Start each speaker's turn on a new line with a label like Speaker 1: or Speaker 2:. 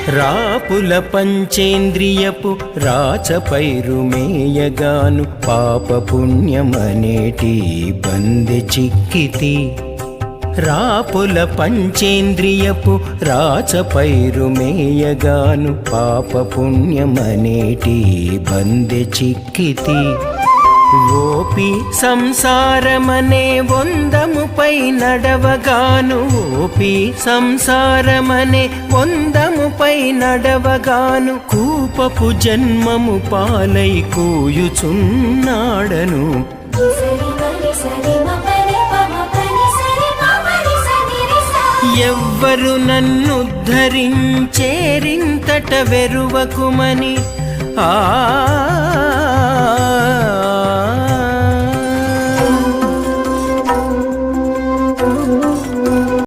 Speaker 1: రాపుల పంచేంద్రియపు రాచపైరుమేయగాను పాపపుణ్యమనేటి బందె చిక్కితి రాపుల పంచేంద్రియపు రాచపైరుమేయగాను పాపపుణ్యమనేటి బందె చిక్కితి OP సంసారమనే వందముపై నడవగాను OP సంసారమనే వందముపై నడవగాను కూపపు జన్మము పాలై కూయుచున్నాడను ఎవ్వరు నన్నుద్ధరించేరింతట వెరువకుమని